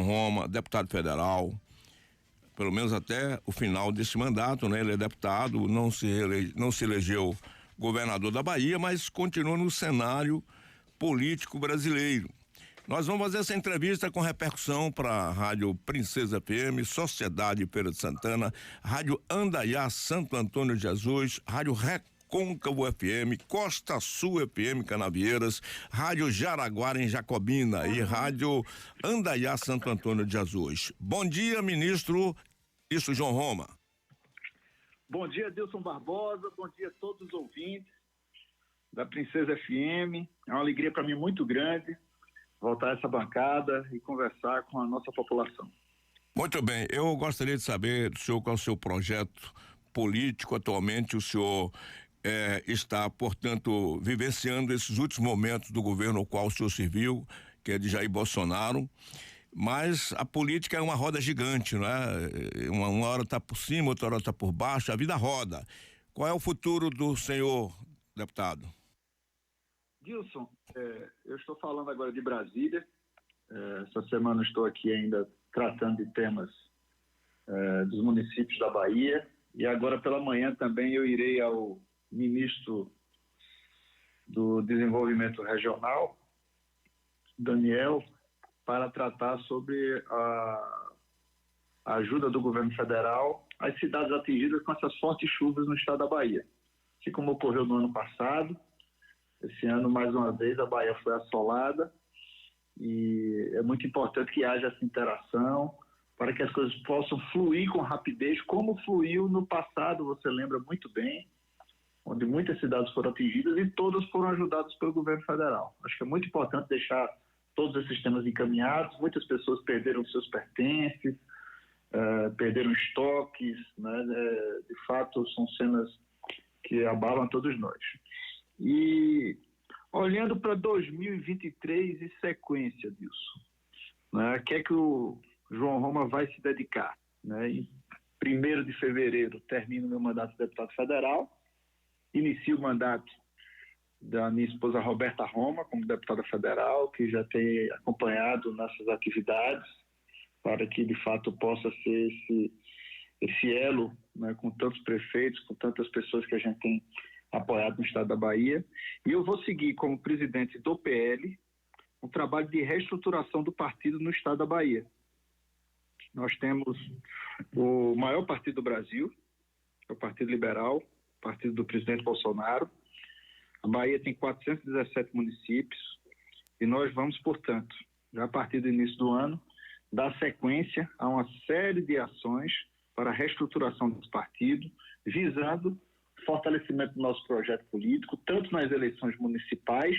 Roma, deputado federal, pelo menos até o final desse mandato, né? Ele é deputado, não se elegeu governador da Bahia, mas continua no cenário político brasileiro. Nós vamos fazer essa entrevista com repercussão para a Rádio Princesa FM, Sociedade Feira de Santana, Rádio Andaiá Santo Antônio de Jesus, Rádio Recôncavo FM, Costa Sul FM Canavieiras, Rádio Jaraguara em Jacobina e Rádio Andaiá Santo Antônio de Jesus. Bom dia, ministro João Roma. Bom dia, Dilson Barbosa, bom dia a todos os ouvintes da Princesa FM. É uma alegria para mim muito grande voltar a essa bancada e conversar com a nossa população. Muito bem, eu gostaria de saber do senhor qual é o seu projeto político atualmente. O senhor está, portanto, vivenciando esses últimos momentos do governo ao qual o senhor serviu, que é de Jair Bolsonaro, mas a política é uma roda gigante, não é? Uma hora está por cima, outra hora está por baixo, a vida roda. Qual é o futuro do senhor, deputado? Dilson, eu estou falando agora de Brasília. Essa semana estou aqui ainda tratando de temas dos municípios da Bahia, e agora pela manhã também eu irei ao ministro do Desenvolvimento Regional, Daniel, para tratar sobre a ajuda do governo federal às cidades atingidas com essas fortes chuvas no estado da Bahia. Assim como ocorreu no ano passado, esse ano, mais uma vez, a Bahia foi assolada, e é muito importante que haja essa interação para que as coisas possam fluir com rapidez, como fluiu no passado, você lembra muito bem, onde muitas cidades foram atingidas e todas foram ajudadas pelo governo federal. Acho que é muito importante deixar todos esses temas encaminhados. Muitas pessoas perderam seus pertences, perderam estoques, né? De fato, são cenas que abalam a todos nós. E olhando para 2023 e sequência disso, né? Que é que o João Roma vai se dedicar, né? Em 1º de fevereiro termino meu mandato de deputado federal, inicio o mandato da minha esposa Roberta Roma como deputada federal, que já tem acompanhado nossas atividades para que de fato possa ser esse elo, né, com tantos prefeitos, com tantas pessoas que a gente tem apoiado no estado da Bahia. E eu vou seguir como presidente do PL um trabalho de reestruturação do partido no estado da Bahia. Nós temos o maior partido do Brasil, que é o Partido Liberal, partido do presidente Bolsonaro. A Bahia tem 417 municípios e nós vamos, portanto, já a partir do início do ano, dar sequência a uma série de ações para a reestruturação desse partido, visando fortalecimento do nosso projeto político, tanto nas eleições municipais,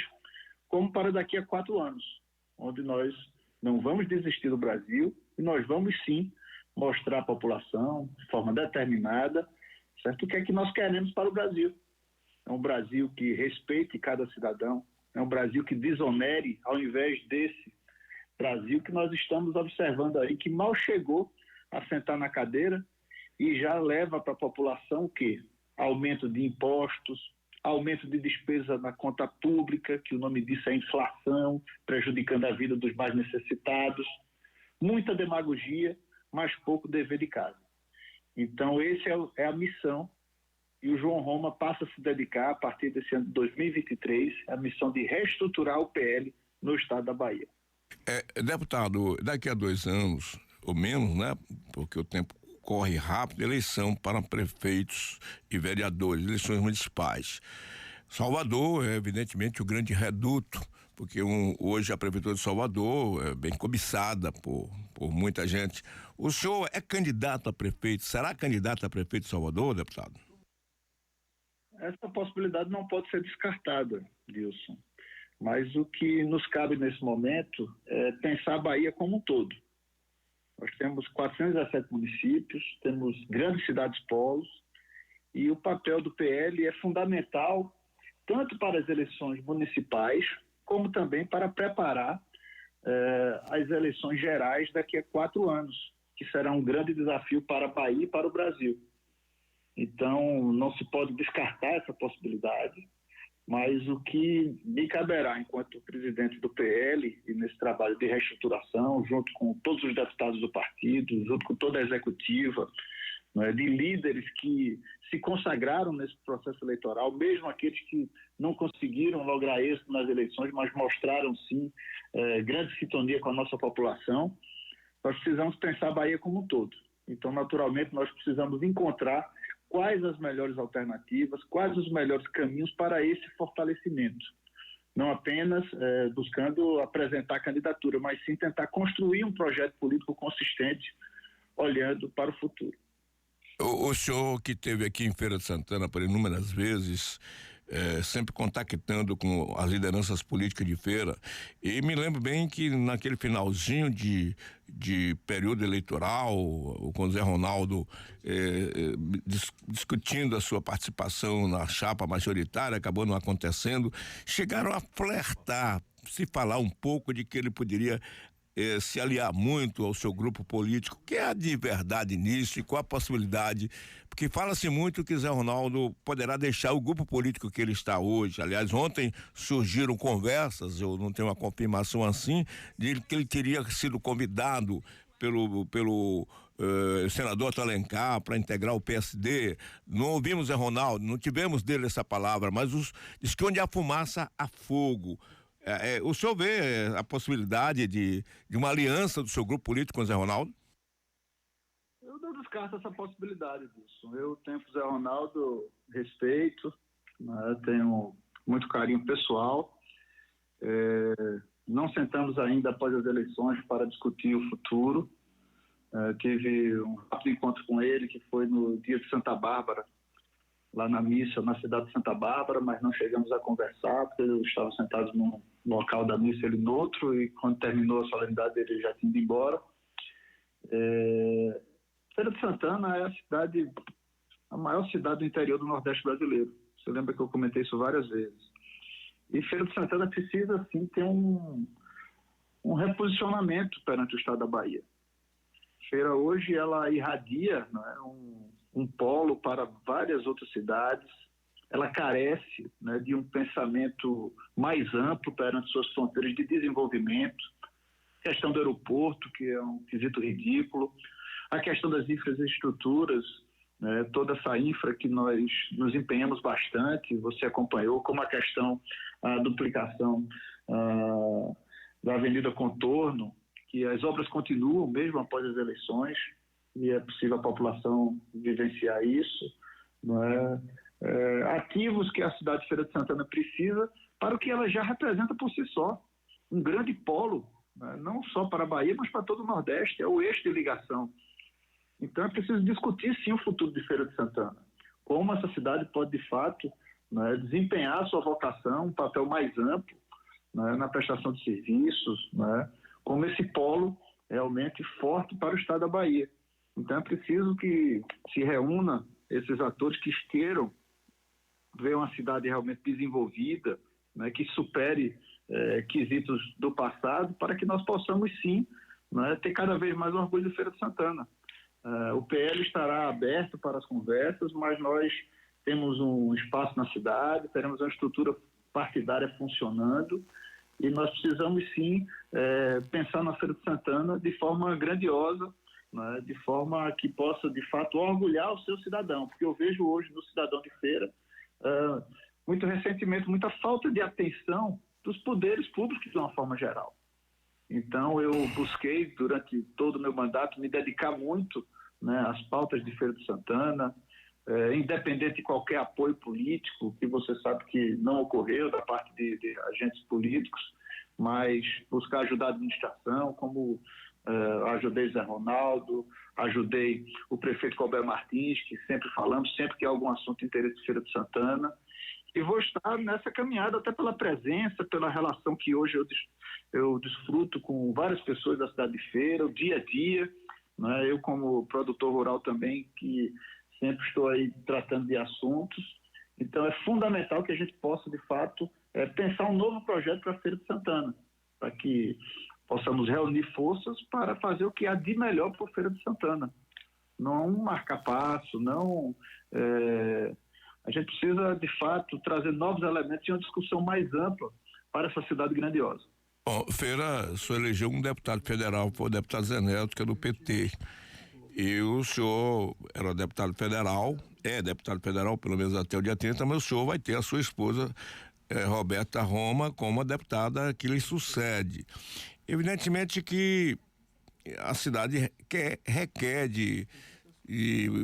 como para daqui a 4 anos, onde nós não vamos desistir do Brasil e nós vamos sim mostrar à população, de forma determinada, certo, o que é que nós queremos para o Brasil. É um Brasil que respeite cada cidadão, é um Brasil que desonere, ao invés desse Brasil que nós estamos observando aí, que mal chegou a sentar na cadeira e já leva para a população o quê? Aumento de impostos, aumento de despesa na conta pública, que o nome disso é inflação, prejudicando a vida dos mais necessitados, muita demagogia, mas pouco dever de casa. Então esse é a missão, e o João Roma passa a se dedicar a partir desse ano de 2023 a missão de reestruturar o PL no estado da Bahia. Deputado, daqui a 2 anos, ou menos, né, porque o tempo corre rápido, eleição para prefeitos e vereadores, eleições municipais. Salvador é evidentemente o grande reduto, porque hoje a prefeitura de Salvador é bem cobiçada por muita gente. O senhor é candidato a prefeito, será candidato a prefeito de Salvador, deputado? Essa possibilidade não pode ser descartada, Dilson. Mas o que nos cabe nesse momento é pensar a Bahia como um todo. Nós temos 417 municípios, temos grandes cidades polos, e o papel do PL é fundamental tanto para as eleições municipais, como também para preparar as eleições gerais daqui a 4 anos, que será um grande desafio para a Bahia e para o Brasil. Então, não se pode descartar essa possibilidade, mas o que me caberá enquanto presidente do PL e nesse trabalho de reestruturação, junto com todos os deputados do partido, junto com toda a executiva, né, de líderes que se consagraram nesse processo eleitoral, mesmo aqueles que não conseguiram lograr êxito nas eleições, mas mostraram sim grande sintonia com a nossa população. Nós precisamos pensar a Bahia como um todo. Então, naturalmente, nós precisamos encontrar quais as melhores alternativas, quais os melhores caminhos para esse fortalecimento. Não apenas buscando apresentar candidatura, mas sim tentar construir um projeto político consistente, olhando para o futuro. O senhor que esteve aqui em Feira de Santana por inúmeras vezes, sempre contactando com as lideranças políticas de Feira, e me lembro bem que naquele finalzinho de período eleitoral, com o Zé Ronaldo discutindo a sua participação na chapa majoritária, acabou não acontecendo, chegaram a flertar, se falar um pouco de que ele poderia se aliar muito ao seu grupo político. O que há de verdade nisso e qual a possibilidade? Porque fala-se muito que Zé Ronaldo poderá deixar o grupo político que ele está hoje. Aliás, ontem surgiram conversas, eu não tenho uma confirmação assim, de que ele teria sido convidado pelo senador Alencar para integrar o PSD. Não ouvimos Zé Ronaldo, não tivemos dele essa palavra, mas diz que onde há fumaça, há fogo. O senhor vê a possibilidade de uma aliança do seu grupo político com o Zé Ronaldo? Eu não descarto essa possibilidade disso. Eu tenho pro Zé Ronaldo respeito, né? Tenho muito carinho pessoal. Não sentamos ainda após as eleições para discutir o futuro. Tive um rápido encontro com ele, que foi no dia de Santa Bárbara, lá na missa, na cidade de Santa Bárbara, mas não chegamos a conversar, porque eu estava sentado num local da missa, ele no outro, e quando terminou a solenidade ele já tinha ido embora. Feira de Santana é a maior cidade do interior do Nordeste brasileiro. Você lembra que eu comentei isso várias vezes. E Feira de Santana precisa, sim, ter um reposicionamento perante o estado da Bahia. Feira hoje, ela irradia, não é, um polo para várias outras cidades. Ela carece, né, de um pensamento mais amplo perante suas fronteiras de desenvolvimento. A questão do aeroporto, que é um quesito ridículo. A questão das infraestruturas, né, toda essa infra que nós nos empenhamos bastante, você acompanhou, como a questão da duplicação da Avenida Contorno, que as obras continuam mesmo após as eleições, e é possível a população vivenciar isso, não é? Ativos que a cidade de Feira de Santana precisa para o que ela já representa por si só, um grande polo, né? Não só para a Bahia, mas para todo o Nordeste, é o eixo de ligação. Então é preciso discutir sim o futuro de Feira de Santana, como essa cidade pode de fato, né, desempenhar a sua vocação, um papel mais amplo, né, na prestação de serviços, né, como esse polo realmente forte para o estado da Bahia. Então é preciso que se reúna esses atores que queiram ver uma cidade realmente desenvolvida, né, que supere quesitos do passado, para que nós possamos sim, né, ter cada vez mais orgulho de Feira de Santana. O PL estará aberto para as conversas, mas nós temos um espaço na cidade, teremos uma estrutura partidária funcionando, e nós precisamos sim pensar na Feira de Santana de forma grandiosa, né, de forma que possa de fato orgulhar o seu cidadão, porque eu vejo hoje no cidadão de Feira muito recentemente muita falta de atenção dos poderes públicos de uma forma geral. Então eu busquei durante todo o meu mandato me dedicar muito, né, às pautas de Feira de Santana, independente de qualquer apoio político, que você sabe que não ocorreu da parte de agentes políticos, mas buscar ajudar a administração, como ajudei Zé Ronaldo, ajudei o prefeito Colbert Martins, que sempre falamos, sempre que há algum assunto de interesse de Feira de Santana, e vou estar nessa caminhada até pela presença, pela relação que hoje eu desfruto com várias pessoas da cidade de Feira, o dia a dia, né? Eu como produtor rural também, que sempre estou aí tratando de assuntos, então é fundamental que a gente possa de fato pensar um novo projeto para a Feira de Santana, para que possamos reunir forças para fazer o que há de melhor para a Feira de Santana, não marcar passo, não A gente precisa, de fato, trazer novos elementos e uma discussão mais ampla para essa cidade grandiosa. Bom, Feira, o senhor elegeu um deputado federal, foi o deputado Zé Neto, que é do PT. E o senhor era deputado federal, pelo menos até o dia 30, mas o senhor vai ter a sua esposa, Roberta Roma, como a deputada que lhe sucede. Evidentemente que a cidade requer de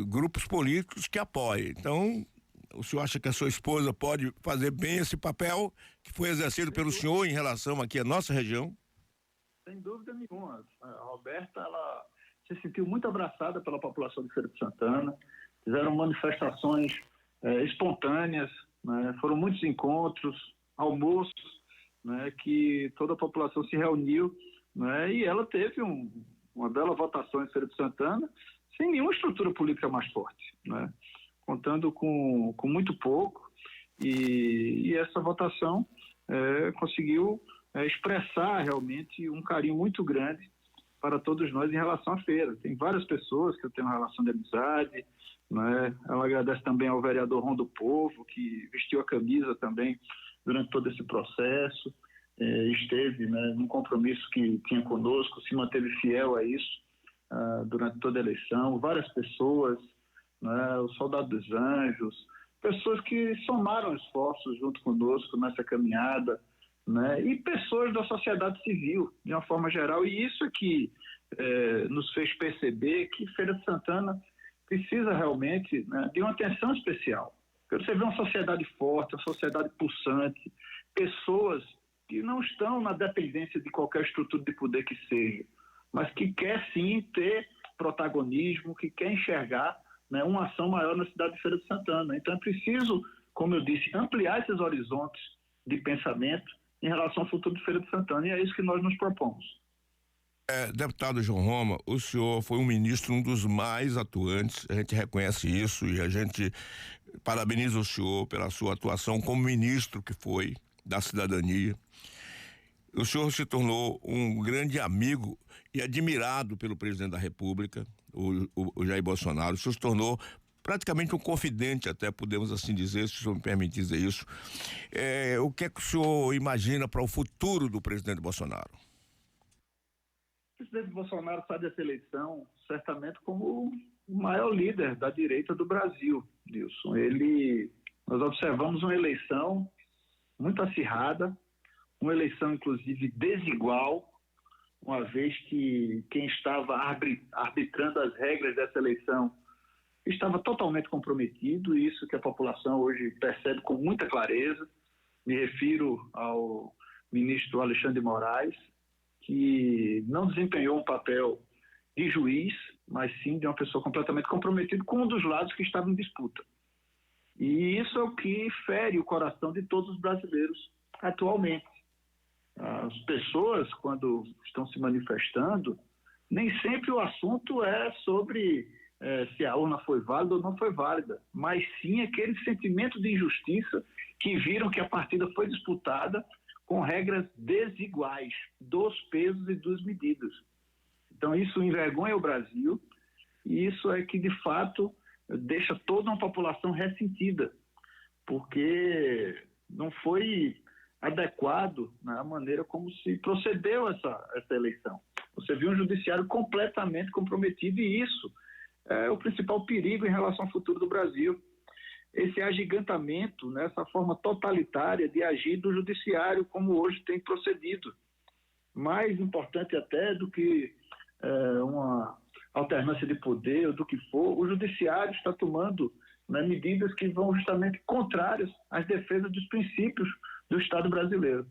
grupos políticos que apoiem. Então, o senhor acha que a sua esposa pode fazer bem esse papel que foi exercido pelo senhor em relação aqui à nossa região? Sem dúvida nenhuma. A Roberta, ela se sentiu muito abraçada pela população de Feira de Santana, fizeram manifestações espontâneas, né? Foram muitos encontros, almoços, né? Que toda a população se reuniu, né? E ela teve uma bela votação em Feira de Santana, sem nenhuma estrutura política mais forte, né? Contando com muito pouco, e essa votação conseguiu expressar realmente um carinho muito grande para todos nós em relação à feira. Tem várias pessoas que eu tenho uma relação de amizade, né? Ela agradece também ao vereador Ron do Povo, que vestiu a camisa também durante todo esse processo, esteve, né, num compromisso que tinha conosco, se manteve fiel a isso durante toda a eleição. Várias pessoas, né, o Soldado dos Anjos, pessoas que somaram esforços junto conosco nessa caminhada, né, e pessoas da sociedade civil, de uma forma geral, e isso é que nos fez perceber que Feira de Santana precisa realmente, né, de uma atenção especial. Porque você vê uma sociedade forte, uma sociedade pulsante, pessoas que não estão na dependência de qualquer estrutura de poder que seja, mas que quer sim ter protagonismo, que quer enxergar, né, uma ação maior na cidade de Feira de Santana. Então é preciso, como eu disse, ampliar esses horizontes de pensamento em relação ao futuro de Feira de Santana, e é isso que nós nos propomos. Deputado João Roma, o senhor foi um ministro, um dos mais atuantes, a gente reconhece isso e a gente parabeniza o senhor pela sua atuação como ministro que foi da cidadania. O senhor se tornou um grande amigo e admirado pelo presidente da República, o Jair Bolsonaro. O senhor se tornou praticamente um confidente, até podemos assim dizer, se o senhor me permite dizer isso. O que é que o senhor imagina para o futuro do presidente Bolsonaro? O presidente Bolsonaro sai dessa eleição certamente como o maior líder da direita do Brasil, Nilson. Nós observamos uma eleição muito acirrada, uma eleição inclusive desigual, uma vez que quem estava arbitrando as regras dessa eleição estava totalmente comprometido, isso que a população hoje percebe com muita clareza. Me refiro ao ministro Alexandre de Moraes, que não desempenhou um papel de juiz, mas sim de uma pessoa completamente comprometida com um dos lados que estava em disputa. E isso é o que fere o coração de todos os brasileiros atualmente. As pessoas, quando estão se manifestando, nem sempre o assunto é sobre se a urna foi válida ou não foi válida, mas sim aquele sentimento de injustiça que viram que a partida foi disputada com regras desiguais, dos pesos e das medidas. Então isso envergonha o Brasil, e isso é que de fato deixa toda uma população ressentida, porque não foi adequado, né, a maneira como se procedeu essa eleição. Você viu um judiciário completamente comprometido, e isso é o principal perigo em relação ao futuro do Brasil. Esse agigantamento, né, essa forma totalitária de agir do judiciário, como hoje tem procedido. Mais importante até do que uma alternância de poder ou do que for, o judiciário está tomando, né, medidas que vão justamente contrárias às defesas dos princípios do Estado brasileiro.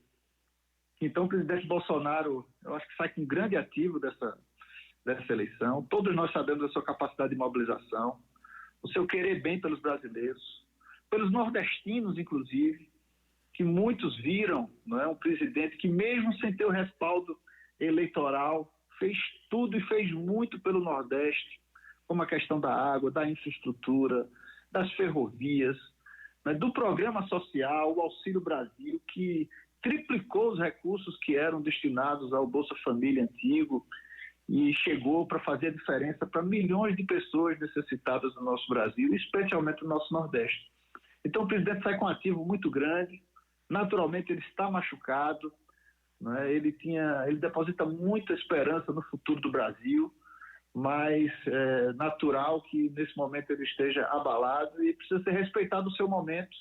Então o presidente Bolsonaro, eu acho que sai com um grande ativo dessa eleição. Todos nós sabemos da sua capacidade de mobilização, o seu querer bem pelos brasileiros, pelos nordestinos, inclusive, que muitos viram, não é, um presidente que, mesmo sem ter o respaldo eleitoral, fez tudo e fez muito pelo Nordeste, como a questão da água, da infraestrutura, das ferrovias, né, do programa social, o Auxílio Brasil, que triplicou os recursos que eram destinados ao Bolsa Família antigo e chegou para fazer a diferença para milhões de pessoas necessitadas no nosso Brasil, especialmente no nosso Nordeste. Então o presidente sai com um ativo muito grande, naturalmente ele está machucado, né? Ele deposita muita esperança no futuro do Brasil, mas é natural que nesse momento ele esteja abalado e precisa ser respeitado o seu momento.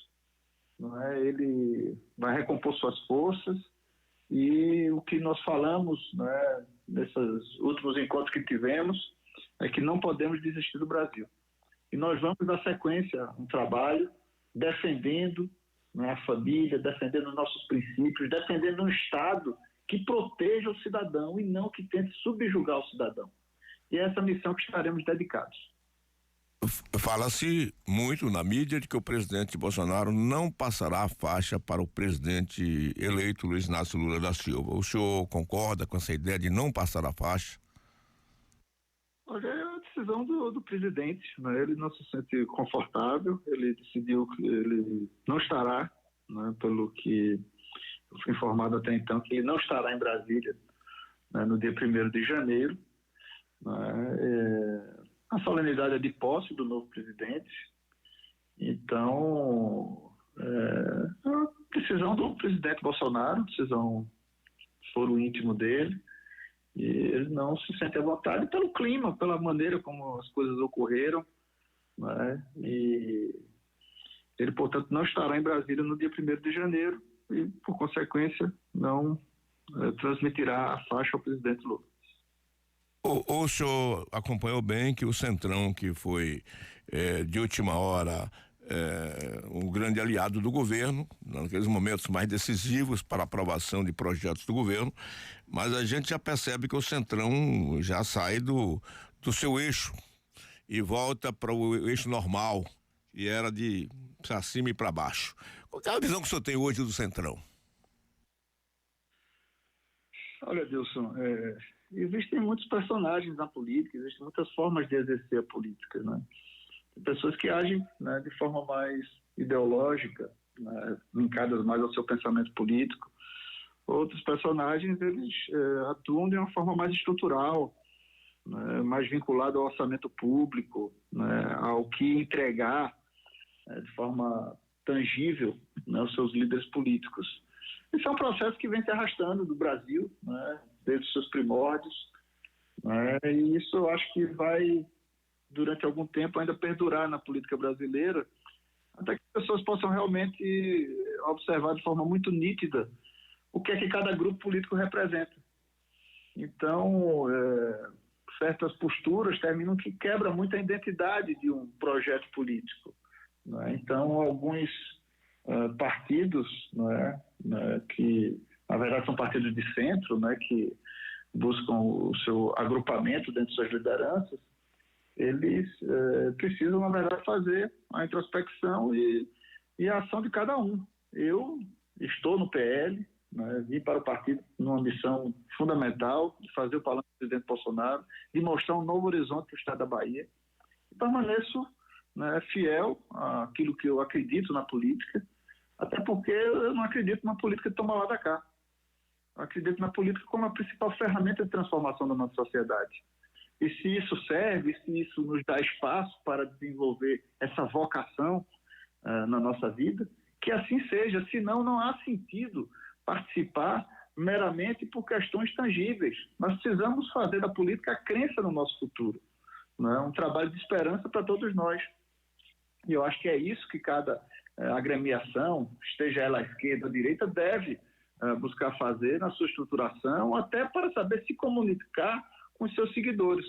Não é? Ele vai recompor suas forças e o que nós falamos, né, nesses últimos encontros que tivemos é que não podemos desistir do Brasil. E nós vamos dar sequência a um trabalho defendendo, né, a família, defendendo os nossos princípios, defendendo um Estado que proteja o cidadão e não que tente subjugar o cidadão. E é essa missão que estaremos dedicados. Fala-se muito na mídia de que o presidente Bolsonaro não passará a faixa para o presidente eleito Luiz Inácio Lula da Silva. O senhor concorda com essa ideia de não passar a faixa? Olha, é a decisão do presidente, né? Ele não se sente confortável, ele decidiu que ele não estará, né? Pelo que eu fui informado até então, que ele não estará em Brasília, né, no dia 1º de janeiro. Né? A solenidade é de posse do novo presidente, então é a decisão do presidente Bolsonaro, decisão foro íntimo dele, e ele não se sente à vontade pelo clima, pela maneira como as coisas ocorreram, né? E ele, portanto, não estará em Brasília no dia 1º de janeiro e, por consequência, não transmitirá a faixa ao presidente Lula. O senhor acompanhou bem que o Centrão, que foi de última hora um grande aliado do governo, naqueles momentos mais decisivos para a aprovação de projetos do governo, mas a gente já percebe que o Centrão já sai do seu eixo e volta para o eixo normal, que era de para cima e para baixo. Qual é a visão que o senhor tem hoje do Centrão? Olha, Dilson, existem muitos personagens na política, existem muitas formas de exercer a política, né? Tem pessoas que agem, né, de forma mais ideológica, né, linkadas mais ao seu pensamento político. Outros personagens, eles atuam de uma forma mais estrutural, né, mais vinculada ao orçamento público, né, ao que entregar de forma tangível, né, aos seus líderes políticos. Esse é um processo que vem se arrastando do Brasil, né, desde os seus primórdios, né, e isso eu acho que vai, durante algum tempo, ainda perdurar na política brasileira, até que as pessoas possam realmente observar de forma muito nítida o que é que cada grupo político representa. Então, certas posturas terminam que quebram muito a identidade de um projeto político, né? Então, alguns partidos, né, que na verdade são partidos de centro, né, que buscam o seu agrupamento dentro de suas lideranças, eles precisam, na verdade, fazer a introspecção e a ação de cada um. Eu estou no PL, né, vim para o partido numa missão fundamental de fazer o palanque do presidente Bolsonaro, de mostrar um novo horizonte para o estado da Bahia. E permaneço, né, fiel àquilo que eu acredito na política, até porque eu não acredito na política de tomar lá da cá. Eu acredito na política como a principal ferramenta de transformação da nossa sociedade. E se isso serve, se isso nos dá espaço para desenvolver essa vocação na nossa vida, que assim seja, senão não há sentido participar meramente por questões tangíveis. Nós precisamos fazer da política a crença no nosso futuro, né? Um trabalho de esperança para todos nós. E eu acho que é isso que cada agremiação, esteja ela à esquerda ou à direita, deve buscar fazer na sua estruturação, até para saber se comunicar com os seus seguidores,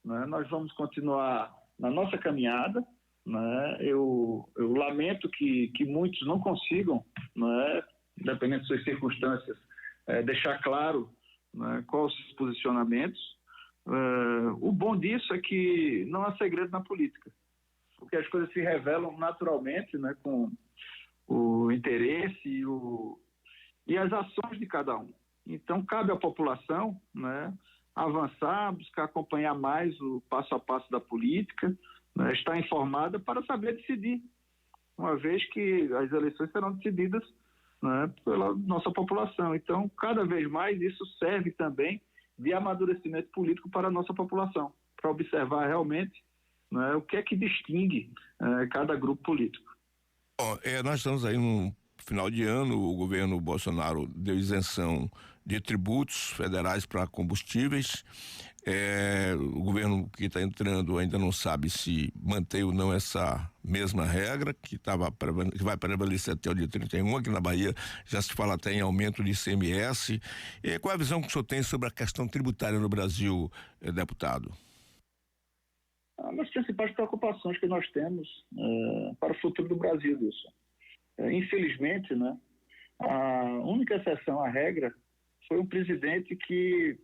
né? Nós vamos continuar na nossa caminhada, né? Eu lamento que muitos não consigam, né, dependendo de suas circunstâncias, deixar claro, né, quais os seus posicionamentos. O bom disso é que não há segredo na política, porque as coisas se revelam naturalmente, né, com o interesse e as ações de cada um. Então, cabe à população, né, avançar, buscar acompanhar mais o passo a passo da política, né, estar informada para saber decidir, uma vez que as eleições serão decididas, né, pela nossa população. Então, cada vez mais isso serve também de amadurecimento político para a nossa população, para observar realmente, né, o que é que distingue cada grupo político. Bom, nós estamos aí no final de ano, o governo Bolsonaro deu isenção de tributos federais para combustíveis. O governo que está entrando ainda não sabe se mantém ou não essa mesma regra que vai prevalecer até o dia 31. Aqui na Bahia já se fala até em aumento de ICMS. Qual é a visão que o senhor tem sobre a questão tributária no Brasil, deputado? Uma das principais preocupações que nós temos para o futuro do Brasil, Wilson. Infelizmente, né, a única exceção à regra foi um presidente que,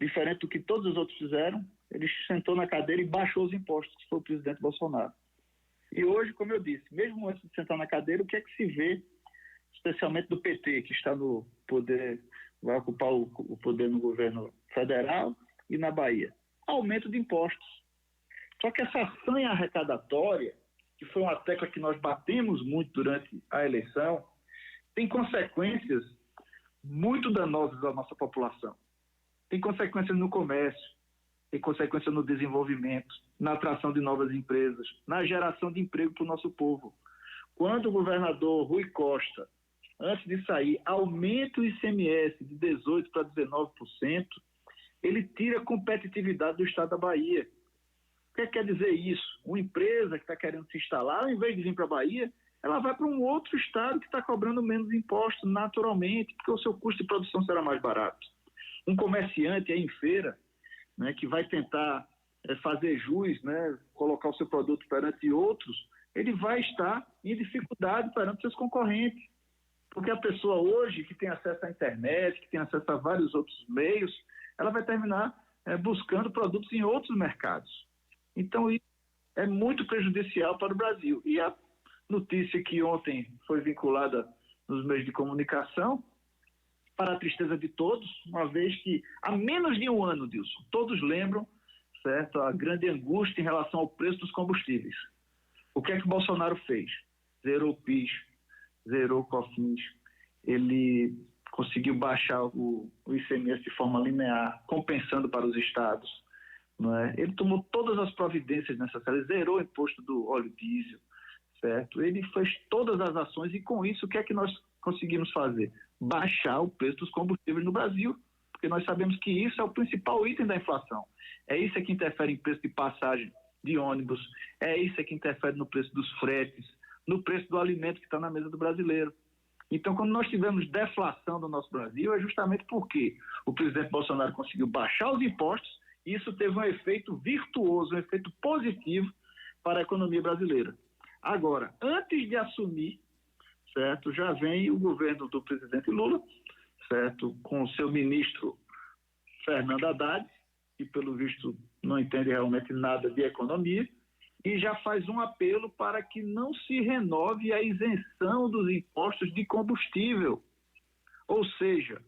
diferente do que todos os outros fizeram, ele sentou na cadeira e baixou os impostos, que foi o presidente Bolsonaro. E hoje, como eu disse, mesmo antes de sentar na cadeira, o que é que se vê, especialmente do PT, que está no poder, vai ocupar o poder no governo federal e na Bahia? Aumento de impostos. Só que essa sanha arrecadatória, que foi uma tecla que nós batemos muito durante a eleição, tem consequências muito danosas à nossa população. Tem consequências no comércio, tem consequências no desenvolvimento, na atração de novas empresas, na geração de emprego para o nosso povo. Quando o governador Rui Costa, antes de sair, aumenta o ICMS de 18% para 19%, ele tira a competitividade do estado da Bahia. O que quer dizer isso? Uma empresa que está querendo se instalar, ao invés de vir para a Bahia, ela vai para um outro estado que está cobrando menos impostos naturalmente, porque o seu custo de produção será mais barato. Um comerciante aí em feira, né, que vai tentar fazer jus, né, colocar o seu produto perante outros, ele vai estar em dificuldade perante seus concorrentes. Porque a pessoa hoje, que tem acesso à internet, que tem acesso a vários outros meios, ela vai terminar buscando produtos em outros mercados. Então, isso é muito prejudicial para o Brasil. E a notícia que ontem foi vinculada nos meios de comunicação, para a tristeza de todos, uma vez que há menos de um ano, Dilson, todos lembram, certo, a grande angústia em relação ao preço dos combustíveis. O que é que o Bolsonaro fez? Zerou o PIS, zerou o COFINS, ele conseguiu baixar o ICMS de forma linear, compensando para os estados. Não é? Ele tomou todas as providências necessárias, zerou o imposto do óleo diesel, certo? Ele fez todas as ações e com isso o que é que nós conseguimos fazer? Baixar o preço dos combustíveis no Brasil, porque nós sabemos que isso é o principal item da inflação. É isso que interfere em preço de passagem de ônibus, é isso que interfere no preço dos fretes, no preço do alimento que está na mesa do brasileiro. Então, quando nós tivemos deflação do nosso Brasil, é justamente porque o presidente Bolsonaro conseguiu baixar os impostos e isso teve um efeito virtuoso, um efeito positivo para a economia brasileira. Agora, antes de assumir, certo, já vem o governo do presidente Lula, certo, com o seu ministro Fernando Haddad, que pelo visto não entende realmente nada de economia, e já faz um apelo para que não se renove a isenção dos impostos de combustível. Ou seja,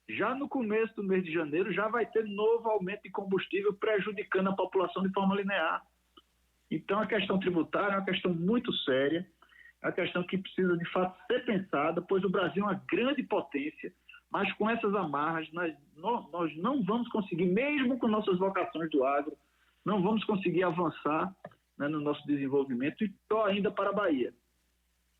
já no começo do mês de janeiro já vai ter novo aumento de combustível prejudicando a população de forma linear. Então a questão tributária é uma questão muito séria, é uma questão que precisa de fato ser pensada, pois o Brasil é uma grande potência, mas com essas amarras nós não vamos conseguir, mesmo com nossas vocações do agro, não vamos conseguir avançar, né, no nosso desenvolvimento, e pior ainda para a Bahia.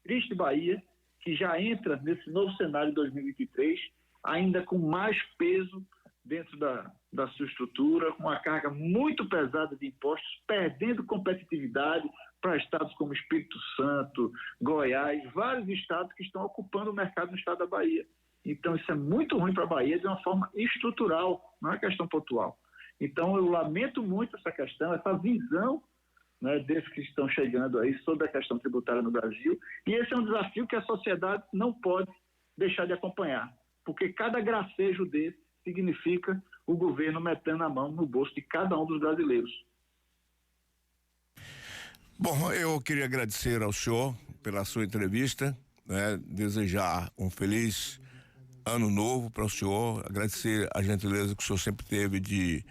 Triste Bahia, que já entra nesse novo cenário de 2023, ainda com mais peso dentro da sua estrutura, com uma carga muito pesada de impostos, perdendo competitividade para estados como Espírito Santo, Goiás, vários estados que estão ocupando o mercado no estado da Bahia. Então isso é muito ruim para a Bahia de uma forma estrutural, não é questão pontual. Então eu lamento muito essa questão, essa visão, né, desses que estão chegando aí sobre a questão tributária no Brasil, e esse é um desafio que a sociedade não pode deixar de acompanhar, porque cada gracejo desse significa o governo metendo a mão no bolso de cada um dos brasileiros. Bom, eu queria agradecer ao senhor pela sua entrevista, né, desejar um feliz ano novo para o senhor, agradecer a gentileza que o senhor sempre teve de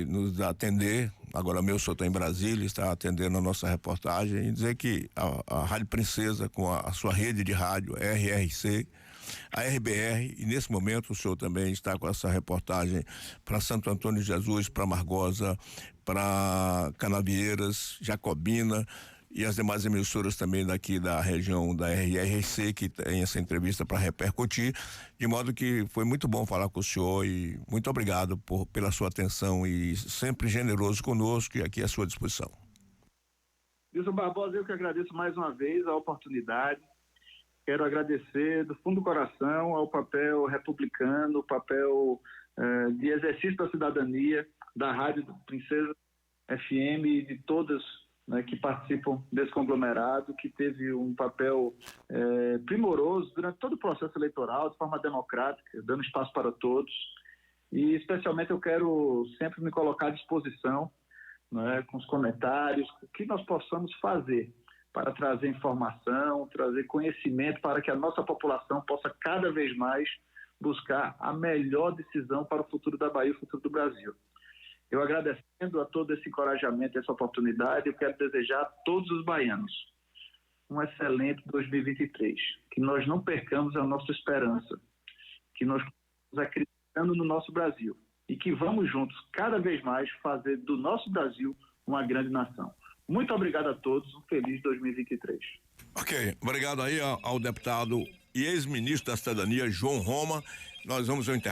nos atender. Agora mesmo o senhor está em Brasília, está atendendo a nossa reportagem, e dizer que a Rádio Princesa, com a sua rede de rádio RRC, a RBR, e nesse momento o senhor também está com essa reportagem para Santo Antônio de Jesus, para Margosa, para Canavieiras, Jacobina e as demais emissoras também daqui da região da RRC que tem essa entrevista para repercutir, de modo que foi muito bom falar com o senhor e muito obrigado pela sua atenção e sempre generoso conosco e aqui à sua disposição. Wilson Barbosa, eu que agradeço mais uma vez a oportunidade. Quero agradecer do fundo do coração ao papel republicano, o papel de exercício da cidadania da Rádio Princesa FM e de todas, né, que participam desse conglomerado, que teve um papel primoroso durante todo o processo eleitoral, de forma democrática, dando espaço para todos. E, especialmente, eu quero sempre me colocar à disposição, né, com os comentários, o que nós possamos fazer para trazer informação, trazer conhecimento para que a nossa população possa cada vez mais buscar a melhor decisão para o futuro da Bahia e o futuro do Brasil. Eu agradecendo a todo esse encorajamento, essa oportunidade, eu quero desejar a todos os baianos um excelente 2023, que nós não percamos a nossa esperança, que nós estamos acreditando no nosso Brasil e que vamos juntos, cada vez mais, fazer do nosso Brasil uma grande nação. Muito obrigado a todos, um feliz 2023. Ok, obrigado aí ao deputado e ex-ministro da Cidadania, João Roma. Nós vamos ao intervalo.